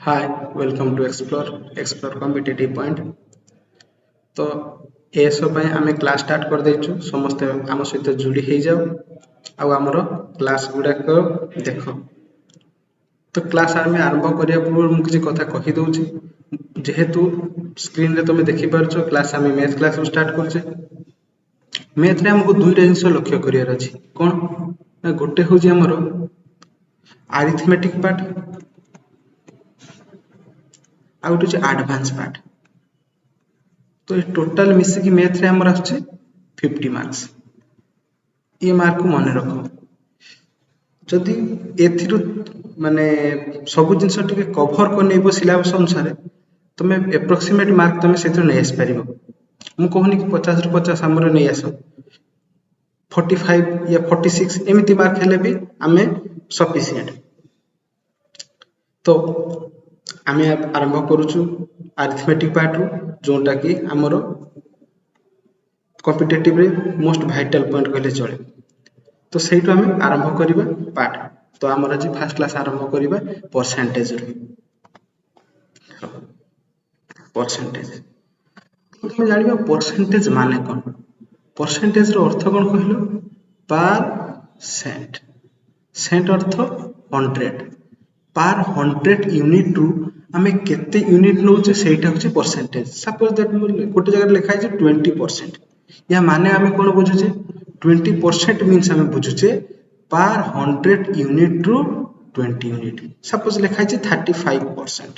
Hi welcome to explore competitive point. तो SO ପାଇଁ ଆମେ କ୍ଲାସ୍ ଷ୍ଟାର୍ଟ କରିଦେଇଛୁ। ସମସ୍ତେ ଆମ ସହିତ ଯୋଡ଼ି ହେଇଯାଉ ଆଉ ଆମର କ୍ଲାସ୍ ଗୁଡ଼ାକ ଦେଖ। ତ କ୍ଲାସ୍ ଆମେ ଆରମ୍ଭ କରିବା ପୂର୍ବରୁ ମୁଁ କିଛି କଥା କହିଦେଉଛି। ଯେହେତୁ ସ୍କ୍ରିନରେ ତୁମେ ଦେଖିପାରୁଛ କ୍ଲାସ୍ ଆମେ ମ୍ୟାଥ୍ କ୍ଲାସ୍ରୁ ଷ୍ଟାର୍ଟ କରୁଛେ। ମ୍ୟାଥ୍ରେ ଆମକୁ ଦୁଇଟା ଜିନିଷ ଲକ୍ଷ୍ୟ କରିବାର ଅଛି। କ'ଣ ନା ଗୋଟେ ହେଉଛି ଆମର ଆରିଥମେଟିକ୍ ପାର୍ଟ ଆଉ ଗୋଟେ ହେଉଛି ଆଡଭାନ୍ସ ପାର୍ଟ। तो ये टोटाल मिसिकी मैथ रे हमर आछे 50 मार्क्स। ये मार्क को मन रख जदि एथिरु माने सब जिंस टिके कवर को नेबो सिलेबस अनुसार तमे एप्रोक्सीमेट मार्क तमे सेथु नै आस परिबो। मु कहनी कि 50 रु 50 हमर नै आसो 45 या 46 एमिति मार्क हेले भी आमे सफिशिएंट। तो आमे आरंभ करूछु अरिथमेटिक पार्ट रो जोटा कि आमर कॉम्पिटिटिव रे मोस्ट वाइटल पॉइंट कहले चले। तो सेठु आमे आरंभ करिबा पार्ट। तो आमर आज फर्स्ट क्लास आरंभ करिबा परसेंटेज रे। परसेंटेज तुम जानिबा परसेंटेज माने कोन? परसेंटेज रो अर्थ कोन कहलो? परसेंट। सेंट अर्थ 100। पर 100 यूनिट रु आमे केते यूनिट नउचे सेटा होची परसेंटेज। सपोज दैट गोटे जगह लिखा है 20%। या माने आमे कोन बुझुचे 20% मींस आमे बुझुचे पर 100 यूनिट रु 20 यूनिट। सपोज लिखा है 35%।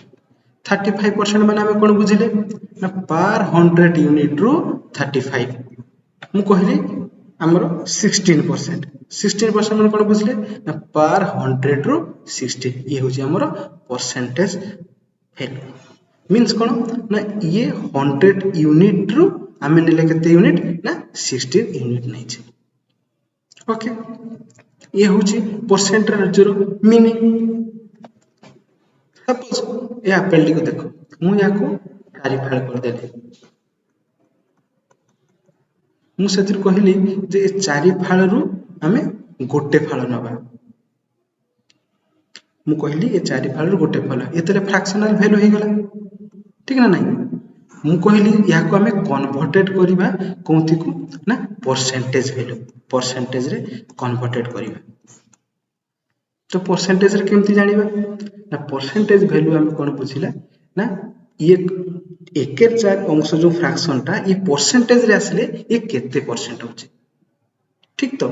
35% माने आमे कोन बुझिले ना पर 100 यूनिट रु 35। मु कहली हमर 16%। 16% माने कोन बुझिले ना पर 100 रु 60। ये होची हमर परसेंटेज वैल्यू। मीन्स कोन ना ये 100 यूनिट रु आमे नेले केते यूनिट ना 60 यूनिट नै छै। ओके ये होची परसेंटेज रो मीनिंग। सपोज ये एप्पल टी को देखो मु याको चारि फाड़ कर देली। मु सेतिर कहली जे ए चारि फाड़ रु आमे गोटे फाड़ नबा। मु कहली ए चारि फाड़ रु गोटे फाड़ एतले फ्रैक्शनल वैल्यू हे गला। ठीक ना नहीं? मु कहली याको आमे कन्वर्टेड करिबा कोंथि को ना परसेंटेज वैल्यू। परसेंटेज रे कन्वर्टेड करिबा। तो परसेंटेज रे केमति जानिबा ना परसेंटेज वैल्यू आमे कोन बुझिला ना ये एकेर चार अंश जो फ्रैक्शन टा ये परसेंटेज रे आसले ये केते परसेंट होची। ठीक तो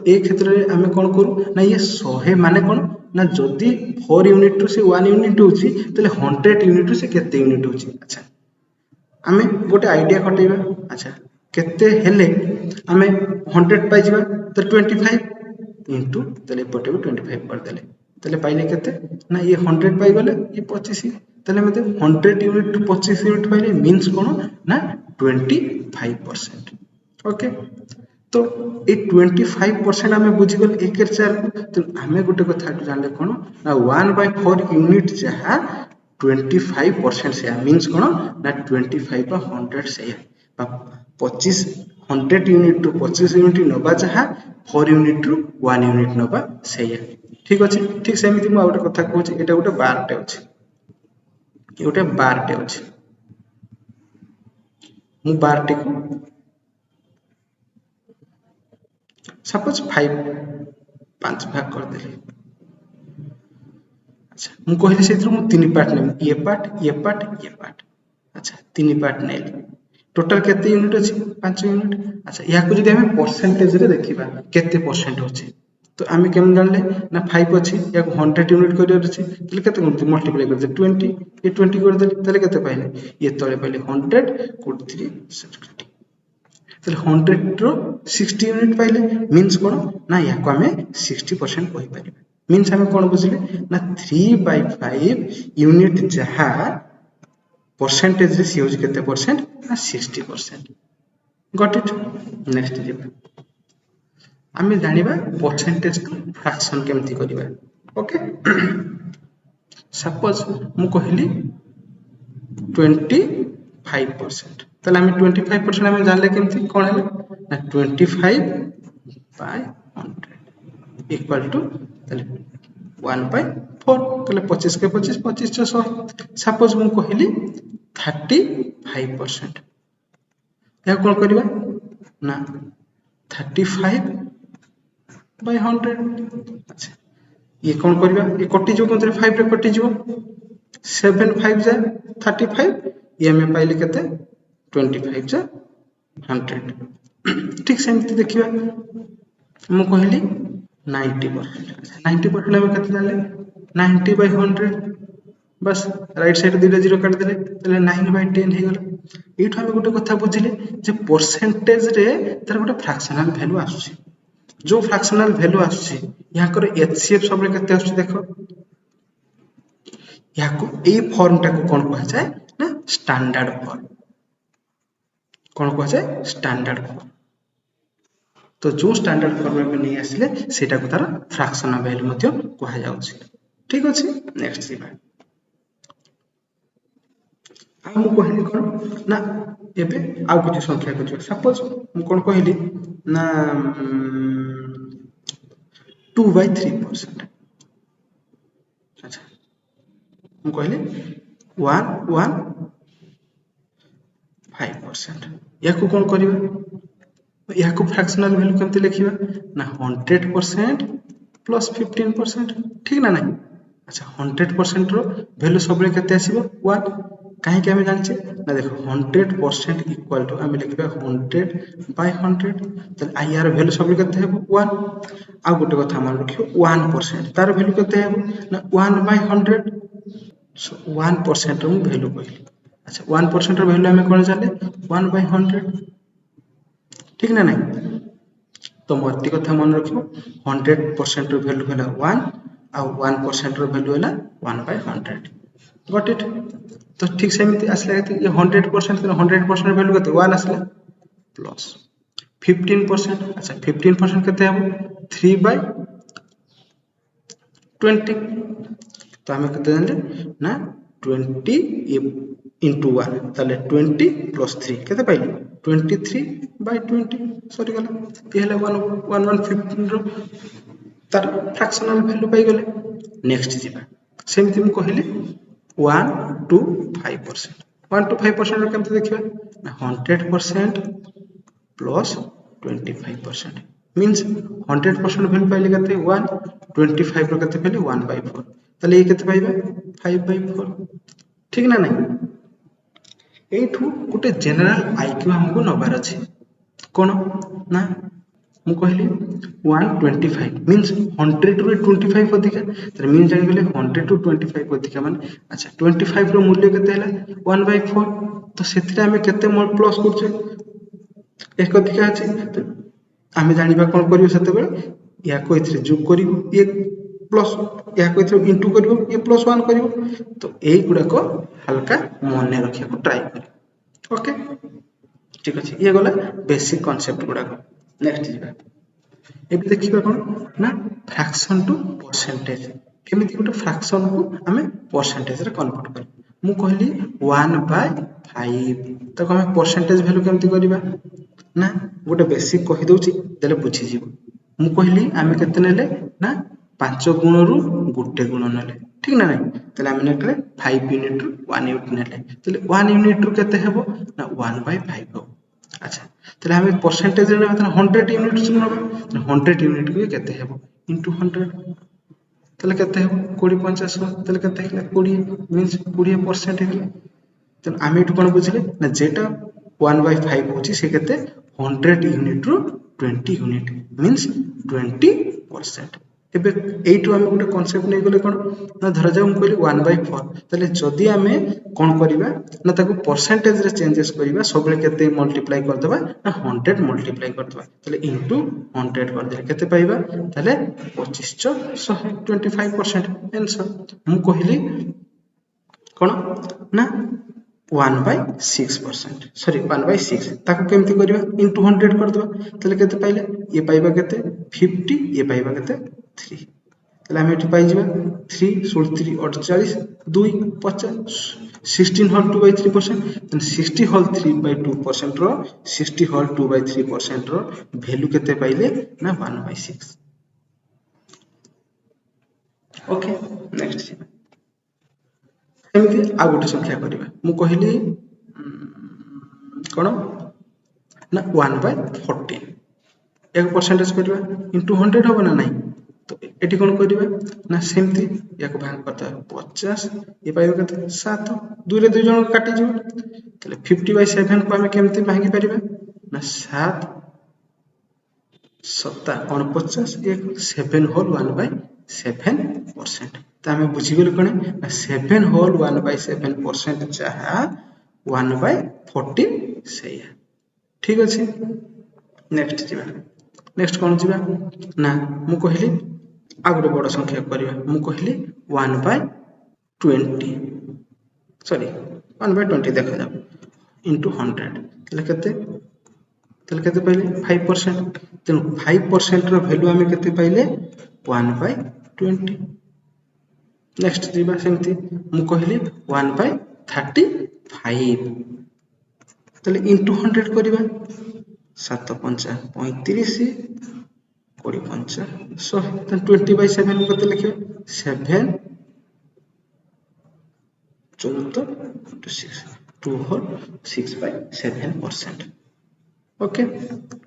ए क्षेत्र रे आमे कोन करू ना ये 100 माने कोन ना जदी 4 यूनिट रु से 1 यूनिट होची तले 100 यूनिट रु से केते यूनिट होची। अच्छा आमे गोटे आइडिया खटेबा। अच्छा केते हेले आमे 100 पाइ जिबा तो 25 इनटू तले पटे 25 कर देले तले पाइले केते ना ये 100 पाइ गले ये 25 तले मते 100 यूनिट टू 25 यूनिट पाइले मींस कोन ना 25%। ओके तो ए 25% आमे बुझी गल एकेर चार को। तो आमे गोटे कथा जानले कोन ना 1/4 यूनिट जहा 25% से मींस कोन ना 25 पर 100 से 25 100 यूनिट टू 25 यूनिट नबा जहा 4 यूनिट रु 1 यूनिट नबा से। ठीक अछि। ठीक सेमिति मु आउटे कथा कहूची एटा गोटे बारटे अछि। ए गोटे बारटे अछि। मु बारटे को सपोज 5 भाग कर देले। अच्छा मु कहली सेथु मु तीन पार्ट नै ये पार्ट ये पार्ट ये पार्ट। अच्छा तीन पार्ट नै टोटल केते यूनिट अछि 5 यूनिट। अच्छा या को जदि हमें परसेंटेज रे देखिबा केते परसेंट अछि तो आमे केम जानले ना 5 अछि या को 100 यूनिट कर अछि तले केते गुण मल्टीप्लाई कर दे 20 ये 20 कर दे तले केते पाइले ये तळे पाइले 100 कोड 3 60 तले 100 रो 60 यूनिट पाइले मींस कोन ना या को हमें 60% कहि परिबा। मींस हमें कोन बुझिले ना 3/5 यूनिट जहा परसेंटेज रे सी होज केते परसेंट ना 60%। Got it. नेक्स्ट जेबा आमे जानिबा परसेंटेज को फ्रैक्शन केमति करिबा। ओके सपोज मु कहली 25% तले हमें 25% हमें जानले केमति कोन है ना 25/100 इक्वल टू तले 1/4 4 তাহলে 25 के 25 25 च 100 सपोज मु कहली 35% या कौन करबा ना 35 by 100 अच्छा ये कौन करबा ये कटि जो कोन 5 रे कटि जो 7 5 जा 35 ये हमें पाइले केते 25 जा 100 ठीक सेमती देखिबा मु कहली 90% 90% में केते जाले 90 by 100 बस राइट साइड दुटा जीरो काट देले तले 9 by 10 हे गेला एठो हम गोटे कथा बुझिले जे परसेंटेज रे तार गोटे फ्रैक्शनल वैल्यू आछी जो फ्रैक्शनल वैल्यू आछी यहाँ कर एचसीएफ सब रे केते आछी देखो यहाँ को ए फॉर्म टा को कोन कह जाय ना स्टैंडर्ड फॉर्म कोन कह जाय स्टैंडर्ड फॉर्म तो जो स्टैंडर्ड फॉर्म में नहीं आसिले सेटा को तार फ्रैक्शनल वैल्यू मध्य कह जाउछि ठीक अछि नेक्स्ट सीबा आ मु कहली कोन ना एबे आ किछ संख्या को सपोज मु कोन कहली ना 2 by 3% अच्छा मु कहली 1.5% या को कोन करबा या को फ्रैक्शनल वैल्यू केमते लिखिबा ना 100% प्लस 15% ठीक ना नहीं अच्छा 100% रो वैल्यू सबले केते आसीबो 1 काहे के हमें जानछे ना देखो 100% इक्वल टू हमें लिखबा 100 by 100 त आईआर वैल्यू सबले केते हेबो 1 आ गोटे कथा मन रखियो 1% तार वैल्यू केते हेबो ना 1 by 100 सो 1% रो वैल्यू कहली अच्छा 1% रो वैल्यू हमें कोन जाले 1 by 100 ठीक ना नहीं तो मोती कथा मन रखियो 100% रो वैल्यू होला 1 आ 1% रो वैल्यू होला 1 by 100 गॉट इट तो ठीक सेमती आसला ये 100% 100% वैल्यू केते 1 आसला प्लस 15% अच्छा 15% केते हेबो 3 by 20 तो हमें केते जानले ना 20 into 1 ताले 20 plus 3 केते पाइले 23 by 20 सॉरी गला ये हला 115 रो तार फ्रैक्शनल वैल्यू पाई गले नेक्स्ट जीवा सेमती हम कहली 1 to 5% 1 to 5% रो केमते देखिबा ना 100% plus 25% मींस 100% वैल्यू पाइले केते 1 25 रो केते पाइले 1 by 4 ताले ये केते पाइबा 5 by 4 ठीक ना नहीं एठू गोटे जनरल आईक्यू हमको नबार अछि कोन ना मु कहली 125 मींस 100 टू 25 अधिका तर मीन जानि गेले 100 टू 25 अधिका माने अच्छा 25 रो मूल्य केते हला 1 by 4 तो सेथिरा हमें केते मोल प्लस करछे एक अधिका अछि तो हमें जानिबा कोन करियो सेते बेले या को इथरे जोग करियो ये प्लस या को इथरे इनटू करियो ये प्लस 1 करियो तो एई गुडा को हल्का मने रखिया को ट्राई करियो ओके ठीक अछि ये गला बेसिक कांसेप्ट गुडा को नेक्स्ट जीवा एबे देखिबा कोन ना फ्रैक्शन टू परसेंटेज केमिति गोटे फ्रैक्शन को हमें परसेंटेज रे कन्वर्ट कर मु कहली 1 by 5 तो हमें परसेंटेज वैल्यू केमिति करिबा ना गोटे बेसिक कहि दोछि देले बुझी जीवो मु कहली हमें केते नेले ना 5 गुण रु गुटे गुण नेले ठीक ना नहीं तले हमें नेले 5 यूनिट रु 1 यूनिट नेले तले 1 यूनिट रु केते हेबो ना 1 by 5 हो अच्छा तले हमें परसेंटेज रे मतलब 100 यूनिट सुनबा 100 यूनिट को केते हेबो इनटू 100 तले केते हेबो 20 50 तले केते हेला 20 मींस 20% हेला तो आमे एटु कोन बुझिले ना जेटा 1 by 5 होची से केते 100 यूनिट रु 20 यूनिट मींस 20% एबे एटु आमे गोटे कांसेप्ट नै गले कोन ना धरा जाऊ हम कहली 1 by 4 तले जदी आमे कोन करिबा ना ताको परसेंटेज रे चेंजेस करिबा सबले केते मल्टीप्लाई कर देबा ना 100 मल्टीप्लाई कर देबा तले इनटू 100 कर दे केते पाइबा तले 25 25% आंसर हम कहली कोन ना 1 by 6% सॉरी 1 by 6 ताको केमति करिबा इनटू 100 कर देबा तले केते पाइले ये पाइबा केते 50 ये पाइबा केते 3 तले हम एठी पाइ जिबा 3 16 48 2 50 16 whole 2 by 3% then 60 whole 3 by 2% रो 60 होल 2 by 3% रो वैल्यू केते पाइले ना 1 by 6 ओके नेक्स्ट सेमती आ गोटे संख्या करवा मु कहली कौन ना 1/14 एक परसेंटेज करवा इंटू 100 हम ना नहीं तो ये कौन करवा ना सेमती या भाग करता 50 ये पाइबा के 7 दुई दुई जन काटी जो 50/7 को आम केमती भांगी पार ना 7 7 49 एक 7 होल 1/7% तो आम बुझीगलु कौन ना 7 होल 1/7% जहाँ 1/14 से ठीक अच्छे नेक्स्ट जी नेक्स्ट कौन जी ना मु कहली आ गोटे बड़ संख्या करवा मु कहली 1/20 सॉरी 1/20 देखा जाओ इंटू 100 केते पाइले 5% तेणु 5% रो वैल्यू आमे केते पाइले 1/20 नेक्स्ट जीवा सेमती मु कहली 1/35 तले इंटू 100 करबा 7 5 35 20 5 100 20/7 को केते लिखिबा 7 14 6 2 होल 6/7% ओके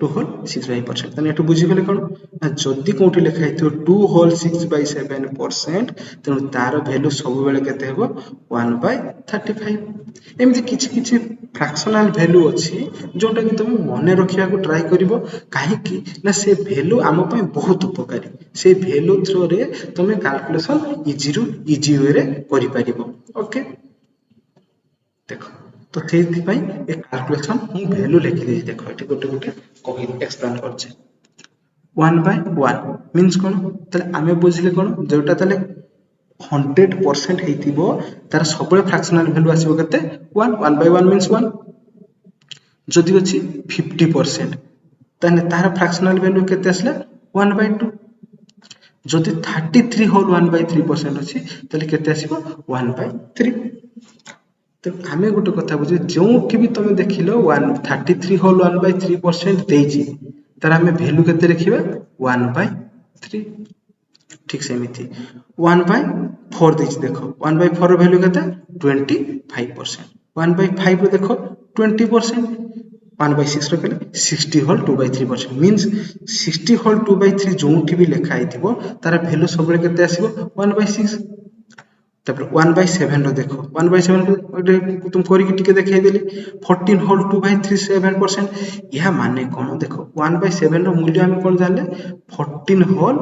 2 होल 6/7% तने एटु बुझी गेले कोन ना जदी कोठी लिखा है 2 होल 6/7% तेणु तार वैल्यू सब बेले केते हेबो 1/35 एमती किछि किछि फ्रैक्शनल वैल्यू अछि जोटा कि तुम मने रखिया को ट्राई करिवो काहे कि ना से वैल्यू आम पय बहुत उपकारी से वैल्यू थ्रो रे तुम कैलकुलेशन इजी वे रे करि परिबो ओके देखो तो से कैलकुलेशन मु वैल्यू लिखि देछि देखो एठी गोटे गोटे कहि एक्सप्लेन करछे 1/1 मींस कोन तले आमे बुझिले कोन जोटा तले 100% हेतिबो तार सबले फ्रैक्शनल वैल्यू आसीबो केते 1/1 मींस 1 जदि अछि 50% तने तार फ्रैक्शनल वैल्यू केते आसले 1/2 जदि 33 होल 1/3% अछि तले केते आसीबो 1/3 तो आम गोटे कथा बुझे जो भी तुम देख लो 33 होल 1/3% देजी तार आम वैल्यू केते रखिबा 1/3 ठीक सेमिति 1/4 देछि देखो 1/4 वैल्यू केते 25% 1/5 रो देखो 20% 1/6 रो केले 60 होल 2/3% मींस 60 होल 2/3 जोठी भी लिखा आइथिबो तार वैल्यू सब बेले केते आसीबो 1/6 तापर 1/7 रो देखो 1/7 को तुम करी टिके देखाई देली 14 होल 2/37% यह माने कोन देखो 1/7 रो मूल्य हम कोन जानले 14 होल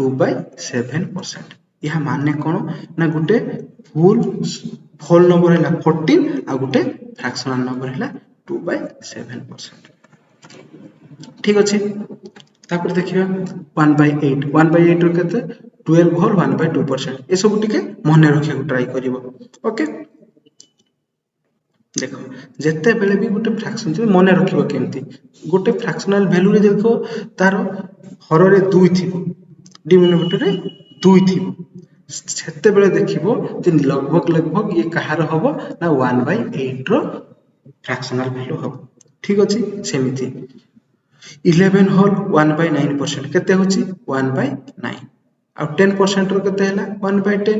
2/7% यह माने कोन ना गुटे होल नंबर हैला 14 आ गुटे फ्रैक्शनल नंबर हैला 2/7% ठीक अछि तापर देखिबा 1/8 1/8 रो केते 12 होल 1/2% ए सब टिके मने रखिया को ट्राई करिवो ओके देखो जेते बेले भी गोटे फ्रैक्शन जे मने रखिबो केमती गोटे फ्रैक्शनल वैल्यू रे देखो तार हर रे 2 थिबो डिनोमिनेटर रे 2 थिबो सेते बेले देखिबो जे लगभग लगभग ये कहार हबो ना 1/8 रो फ्रैक्शनल वैल्यू हबो ठीक अछि सेमिति 11 होल 1/9% केते होची 1/9 आ 10% रो केते हैला 1/10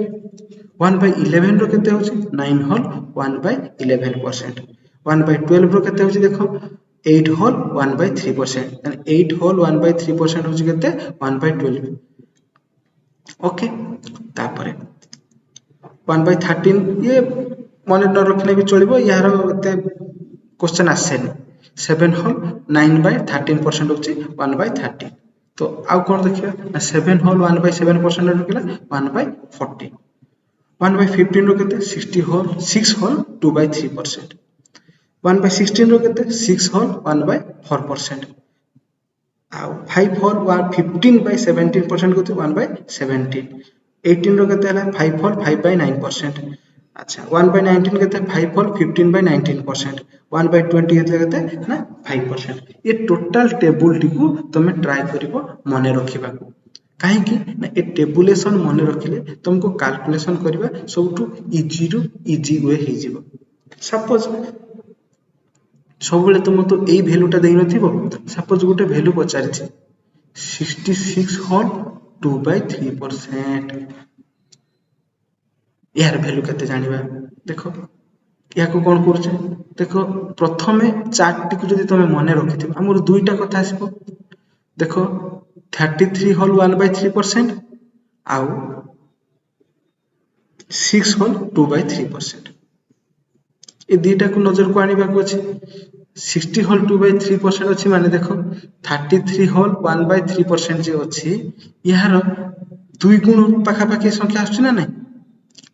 1/11 रो केते होची 9 होल 1/11% 1/12 रो केते होची देखो 8 होल 1/3% यानी 8 होल 1/3% होची केते 1/12 ओके तापरे 1/13 ये मने न रखले भी चलिबो यार एते क्वेश्चन आसेनी 7 होल 9/13% होची 1/13 तो आउ कोन देखिबा ना 7 होल 1/7% रखिला 1/40 1/15 रो केते 60 होल 6 होल 2/3% 1/16 रो केते 6 होल 1/4% आउ 5 होल 15/17% को 1/17 18 रो केते हला 5 होल 5/9% अच्छा 1/19 केते 5 होल 15/19% 1/20 हेतले केते ना 5% ये टोटल टेबल टिकु तमे ट्राई करिवो मने रखिबा को काहे कि ना ए टेबुलेशन मने रखिले तुमको कैलकुलेशन करबा सबटू इजी रु इजी वे हे जिवो सपोज सब बेले तुम तो एई वैल्यूटा देई नथिबो सपोज गोटे वैल्यू पचारिछि 66 होल 2/3% यार वैल्यू केते जानिबा देखो याको कोन करूचे देखो प्रथमे चार्ट टिकु जदि तमे मने रखिथिबो हमर दुईटा कथा आसीबो देखो 33 होल 1/3% आउ 6 होल 2/3% ए दुईटा को नजर को आनिबा को अछि 60 होल 2/3% अछि माने देखो 33 होल 1/3% जे अछि यार दुई गुण पाखा पाखी संख्या आछी ना नहीं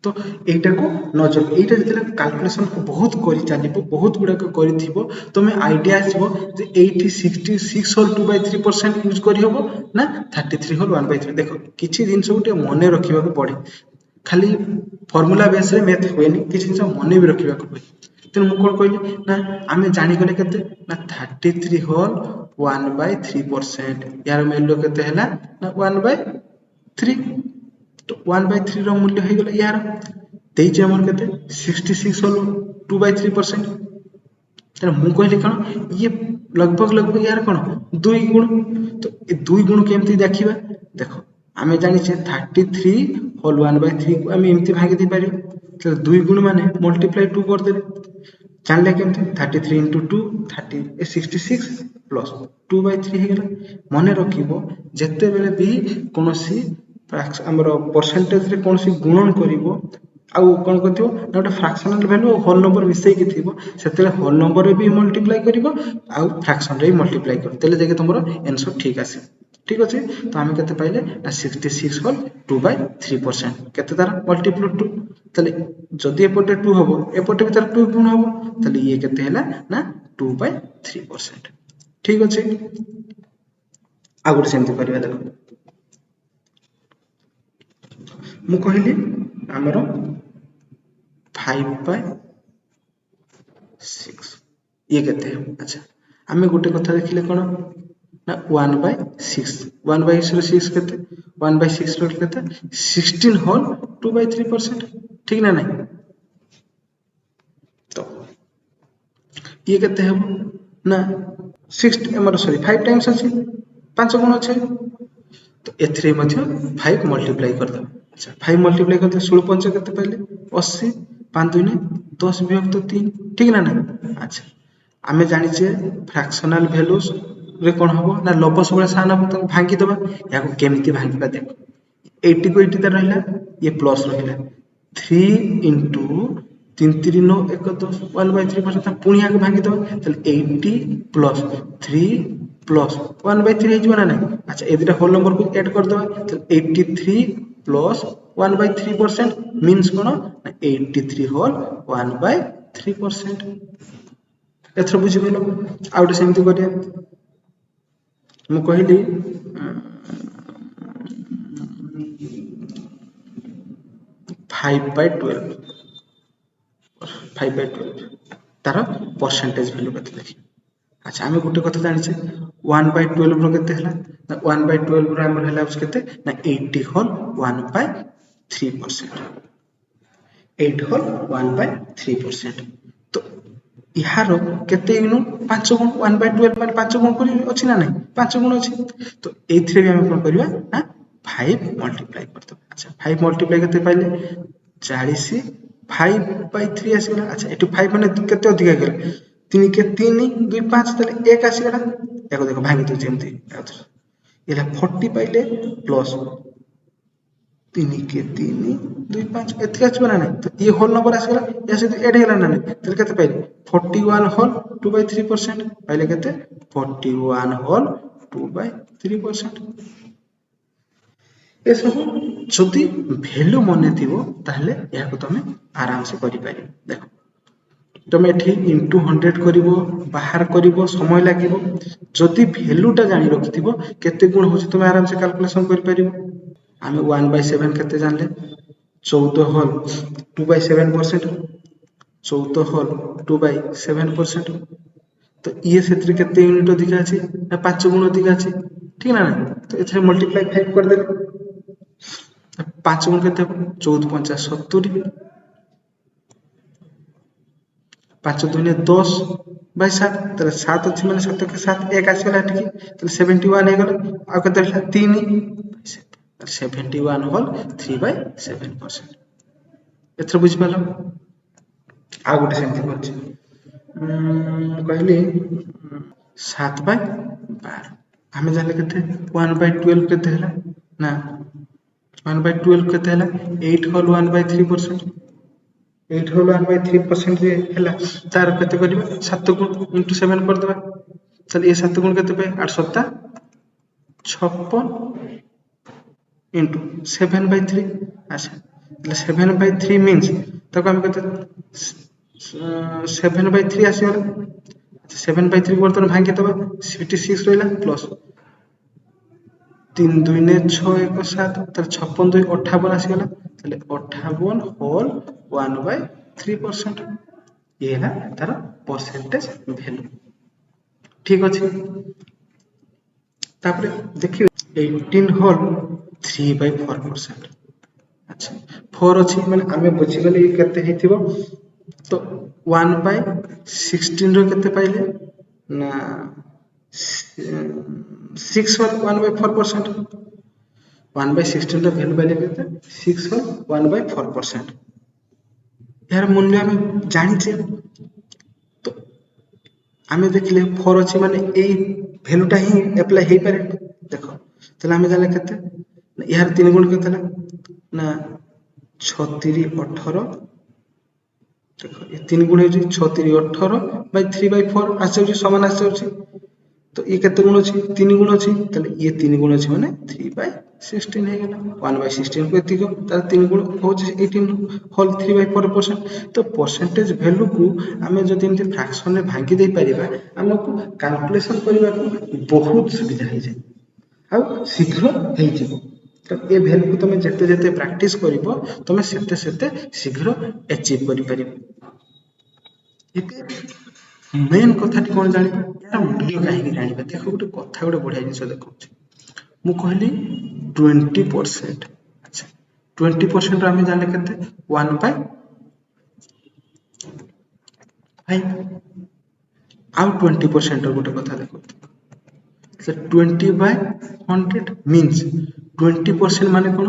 तो एटा को नजर एटा जतले कैलकुलेशन को बहुत करि चालिबो बहुत गुडा को करिथिबो तमे आईडिया आसीबो जे 80 66 होल 2/3% यूज करि होबो ना 33 होल 1/3 देखो किछि दिन सब गुटे मने रखिबा को पड़े खाली फॉर्मूला बेस रे मैथ होएनी किछि दिन सब मने भी रखिबा को पड़े तेन मु कोन कहली ना आमे जानि गले केते ना 33 होल 1/3% यार वैल्यू केते हैला ना 1/3 तो 1/3 रो मूल्य हो गला यार देइचे हमर केते 66 होल 2/3% तर मु कहली कण ये लगभग यार कण दुई गुण तो ए दुई गुण केमती देखिबा देखो आमे जानि छे 33 होल 1/3 को आमे एमती भागी दे पारियो तो दुई गुण माने मल्टीप्लाई 2 कर देबे जानले केमती 33 into 2 30 66 प्लस 2/3 हे गेला मने रखिबो जत्ते बेले भी कोनोसी हमर परसेंटेज रे कोनोसी गुणन करिवो आउ कोन करथिबो ना गोटे फ्रैक्शनल वैल्यू होल नंबर मिसै कि थिबो सेतेले होल नंबर रे भी मल्टीप्लाई करिवो आउ फ्रैक्शन रे भी मल्टीप्लाई कर तेले जेके तमरो आंसर ठीक आसे ठीक अछि तो हम केते पाइले ना 66 होल 2/3% केते तार मल्टीप्लाई 2 तले जदि एपटे 2 हबो एपटे भी तार 2 गुण हबो तले ये केते हैला ना 2/3% ठीक अछि आ गोटे सेमति करिया देखो मु कहली हमरो 5/6 ये केते अच्छा आमे गोटे कथा देखिले कोन ना 1/6 1/6 रो 6 केते 1/6 रो केते 16 होल 2/3% ठीक ना नहीं तो ये केते हेबो ना 6 हमर सॉरी 5 टाइम्स अछि 5 गुण अछि तो एथरे मध्ये 5 मल्टीप्लाई कर दो अच्छा 5 मल्टीप्लाई करते 16 पंच केते पहले 80 5 2 10 विभक्त 3 ठीक ना नहीं अच्छा आमे जानि छे फ्रैक्शनल वैल्यूज रे कोन हबो ना लव सबले सान हबो त भांगी दबा याको केमिति भांगीबा देखो 80 को 80 त रहला ये प्लस रहला 3 into 3 3 9 1 10 1/3% पुणी याको भांगी दबा तले 80 प्लस 3 प्लस 1/3 हे जबना नहीं अच्छा ए दुटा होल नंबर को ऐड कर दबा तो 83 प्लस 1/3% मीन्स कोन 83 होल 1/3% एथर बुझि गेलो आउट सेमति करिया मु कहली 5/12 5/12 तार परसेंटेज वैल्यू केते देखि अच्छा आमे गोटे कथा जानि छे 1/12 रो केते हला 1/12 रो हमर हला केते ना 80 होल 1/3% 8 होल 1/3% तो यार केते इनु 5 गुण 1/12 माने 5 गुण करी अछि ना नहीं 5 गुण अछि तो एथरे भी हम कोन करबा ना 5 मल्टीप्लाई करतो अच्छा 5 मल्टीप्लाई केते पाइले 40 5/3 आसीला अच्छा एटू 5 माने केते अधिक गेल 3 के 3 2 5 तले 1 आसीला एको देखो भांगी तो जेमती एला 40 पाइले प्लस 3 के 3 2 5 एतके अछि बना नहीं तो ये होल नंबर आसीला ऐसे ऐड हेला ना नहीं तले केते पाइले 41 होल 2/3% पाइले केते 41 होल 2/3% ए सब जदि वैल्यू मने थिबो ताहले याको तमे आराम से करि पारि देखो तमे एठी इनटू 100 करिवो बाहर करिवो समय लागिवो जदि वैल्यूटा जानि रखिथिबो केते गुण होछि तमे आराम से कैलकुलेशन करि पारिवो आमे 1/7 केते जानले 14 होल 2/7% 14 होल 2/7% तो ये क्षेत्र केते यूनिट अधिक अछि ना 5 गुण अधिक अछि ठीक ना तो एथरे मल्टीप्लाई 5 कर दे 5 गुण केते 14 50 70 5 2 10 बाय 7 तले 7 अछि माने 7 के 7 1 आसीला ठीक तले 71 हे गेल आ केते 3 71 होल 3/7% एथर बुझिपाल आ गोटे सेमती करछि कहली 7/12 हमें जानले केते 1/12 केते हैला ना 1/12 केते हैला 8 होल 1/3% 8 होल 1/3% जे हैला तार केते करिबा 7 गुण into 7 कर देबा चल ये 7 गुण केते पे 8 सप्ताह 56 into 7/3 अच्छा 7/3 means ताको हम कहते 7/3 आसीगला 7/3 बर्तन भांगी दबा 66 रहिला प्लस 3 2 ने 6 1 7 तर 56 2 58 आसीगला ताले 58 होल 1/3% ये है तार परसेंटेज वैल्यू ठीक अछि तापरे देखियो 18 होल 3/4% अच्छा 4 अछि माने आमे बुझी गले ये केते हेतिबो तो 1/16 रो केते पाइले ना 6 होल 1/4% 1/16 रो वैल्यू पाइले केते 6 होल 1/4% यार मूल्य आमे जानिछे तो आमे देखले 4 अछि माने ए वैल्यूटा ही अप्लाई हे पारे देखो चला आमे जाले केते यार 3 गुण केते ना 36 18 देखो ये 3 गुण है 36 18/3/4 आसे समान आसे तो ये केते गुण अछि 3 गुण अछि तले ये 3 गुण अछि माने 3/16 हे गेला 1/16 को एतिको तार 3 गुण हो 18 होल 3/4% तो परसेंटेज वैल्यू को आमे जदि एमति फ्रैक्शन रे भांगी दे परिबा हमको कैलकुलेशन करिबा को बहुत सुविधा हे जाय आ शीघ्र हे जिवो तो ए वैल्यू को तुम जते जते प्रैक्टिस करिवो तुम सेते सेते शीघ्र अचीव करि परिबो मेन कथा कोन जानि यार मूल्य काहे जानिबा देखो गोटे कथा गोटे बढ़िया जिंस देखौ मु कहली 20% अच्छा 20% आमे जाने केते 1/5 आउ 20% गोटे कथा देखो 20/100 means 20% माने कोन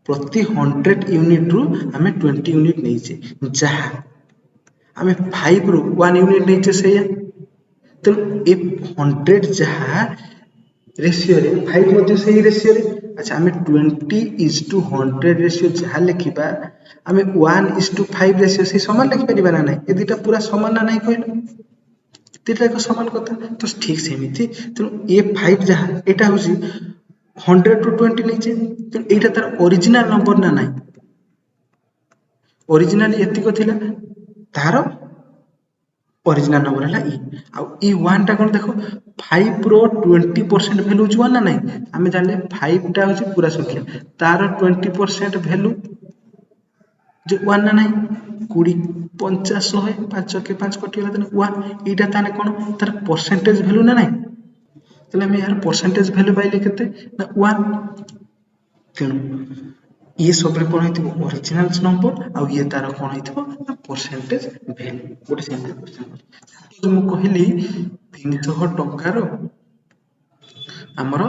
प्रति 100 यूनिट रु आमे 20 यूनिट नैचे जहा आमे 5 रु 1 यूनिट नैचे सेया तो ए 100 जहा रेशियो रे 5 मध्ये सही रेशियो रे अच्छा आमे 20:100 रेशियो जहा लिखिबा आमे 1:5 रेशियो से समान लिखि परिबा ना नै ए दुटा पूरा समान ना नै कहलो तीटा को समान कथा तो ठीक सेमिति तो ए 5 जहा एटा होसी 100 टू 20 नैचे तो एटा तार ओरिजिनल नंबर ना नै ओरिजिनल एतिको थिला तार ओरिजिनल नंबर है ई आ ई 1 टा कोन देखो 5 रो 20% वैल्यू ज 1 ना नै हमें जानले 5 टा होची पूरा संख्या तार 20% वैल्यू जो 1 ना नै 20 50 100 5 के 5 कोटी होला 1 इटा ताने कोन तार परसेंटेज वैल्यू ना नै तले हम यार परसेंटेज वैल्यू पाइले केते ना 1 तेनु ये सब रे कोन हेतिबो ओरिजिनल नंबर आ ये तार कोन हेतिबो ना परसेंटेज वैल्यू गोटे सिंपल क्वेश्चन जो मु कहली 300 टंका रो हमरो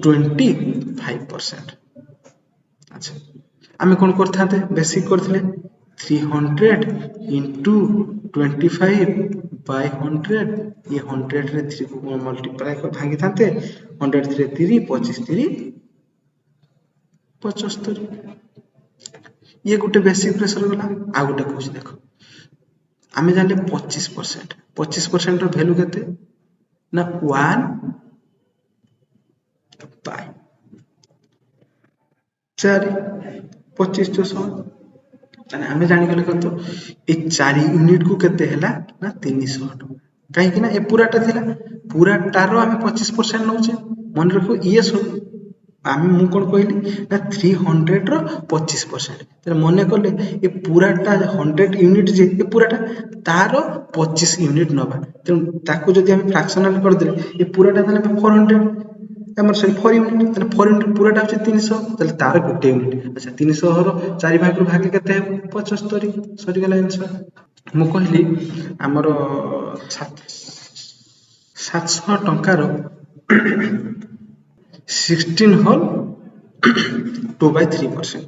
25% अच्छा आमे कोन करथाते बेसिक करथले 300 into 25/100 ये 100 रे 3 को मल्टीप्लाई कर भांगी थाते 100 रे 3 25 3 75 ये गोटे बेसिक प्रेशर गला आ गोटे कहूछ देखो आमे जानले 25% रो वैल्यू केते ना 1/4 25 तो 100 ताने आमे जानि गले कतो ए 4 यूनिट को केते हैला ना 300 टका काहे कि ना ए पूराटा थिला पूराटा रो आमे 25% नउचे मन रखो ये सब आमे मु कोन कहली ना 300 रो 25% त मने करले ए पूराटा 100 यूनिट जे ए पूराटा तारो 25 यूनिट नबा त ताको जदि हम फ्रैक्शनल कर देले ए पूराटा तने 400 हमर सॉरी 4 यूनिट त 4 यूनिट पूराटा होचे 300 तले तार गोटे यूनिट अच्छा 300 रो 4 भाग रो भाग केते 75 सरी गला आंसर मु कहली हमर 700 टंका रो 16 होल 2/3%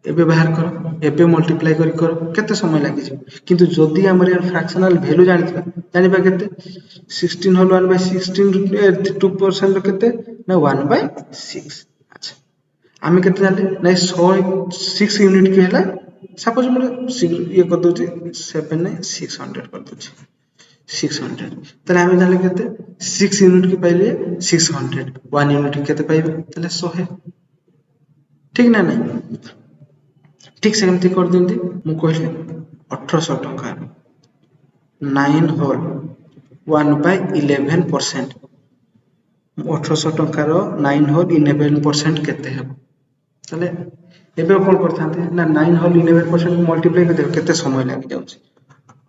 एबे बाहर करो एबे मल्टीप्लाई करो केते समय लागि जो किंतु जदी हमर यार फ्रैक्शनल वैल्यू जानिबा केते 16 होल 1 by 16 2% रो केते ना 1 by 6 अच्छा आमे केते जाने ना 6 यूनिट के हला सपोज मोर ये कर दोची 7 ने 600 कर दोची 600 तले आमे जाने केते 6 यूनिट के पाइले 600 1 यूनिट के केते पाइबे तले 100 ठीक ना नहीं ठीक सेमती कर दिंदी मु कहले 1800 टका 9 होल 1 by 11% 1800 टकार 9 होल 11% केते हेबो तले एबे कोन करथांते ना 9 होल 11% मल्टीप्लाई करते केते समय लागि जाउछि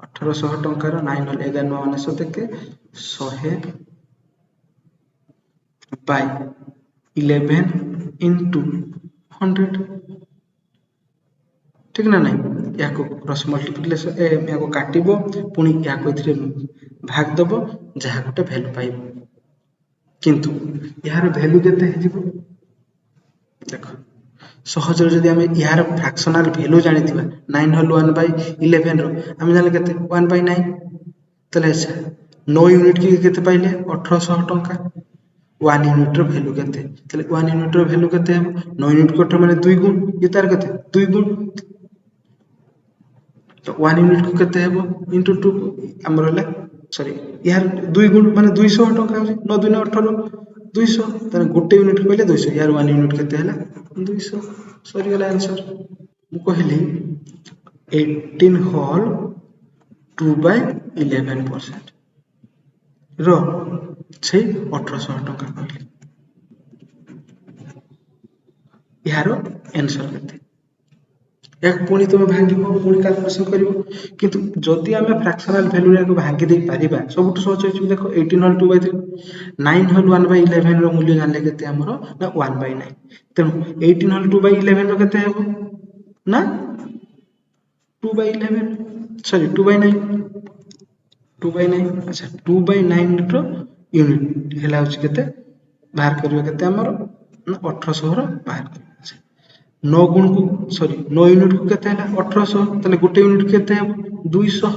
1800 टकार 9 होल 11 के 100 by 11 into 100 ठीक ना नहीं या को क्रॉस मल्टीप्लिकेशन या को काटिबो पुनी या को इथरे भाग दबो जहा गोटे वैल्यू पाइबो किंतु यार वैल्यू केते हे जिवो देखो सहज जदि आमे यार फ्रैक्शनल वैल्यू जानि दिबा 9 होल 1 by 11 रो आमे जाने केते 1 by 9 तले अच्छा 9 यूनिट की केते पाइले 1800 टका 1 यूनिट रो वैल्यू केते तले 1 यूनिट रो वैल्यू केते हम 9 यूनिट कोटे माने 2 गुण ये तार केते 2 गुण तो 1 यूनिट को केते हेबो इनटू 2 हमर हला सॉरी यार 2 गुण माने 200 टका होछि 9 2 18 200 तने गोटे यूनिट कहले 200 यार 1 यूनिट केते हला 200 सॉरी वाला आंसर मु कहली 18 होल 2 by 11% रो छै 1800 टका कहली यार आंसर केते एक पुणी तुम भांगिबो पुणी कैलकुलेशन करिवो किंतु जदि आमे फ्रैक्शनल वैल्यू रे को भांगी दे परिबा सबटु सहज होछि देखो 18 होल 2 by 3 9 होल 1 by 11 रो मूल्य जानले केते हमरो ना 1 by 9 तेनु 18 होल 2 by 11 रो केते हेबो ना 2 by 11 सॉरी 2 by 9 2 by 9 अच्छा 2 by 9 रो यूनिट हेला होछि केते बाहर करियो केते हमरो ना 1800 रो बाहर करियो 9 गुण को सॉरी 9 यूनिट को केते हला 1800 तले गोटे यूनिट केते हेबो 200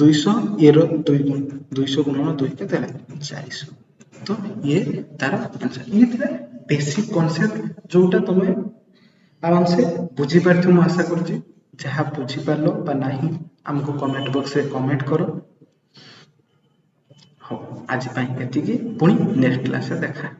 200 ये रो 2 गुण 200 गुणन 2 केते हला 400 तो ये तार आंसर ये थिला बेसिक कांसेप्ट जोटा तमे आराम से बुझी पारथु म आशा करछि जहा बुझी पारलो बा नाही हमको कमेंट बॉक्स रे कमेंट करो हो आज पई एतिकी पुनी नेक्स्ट क्लास रे देखा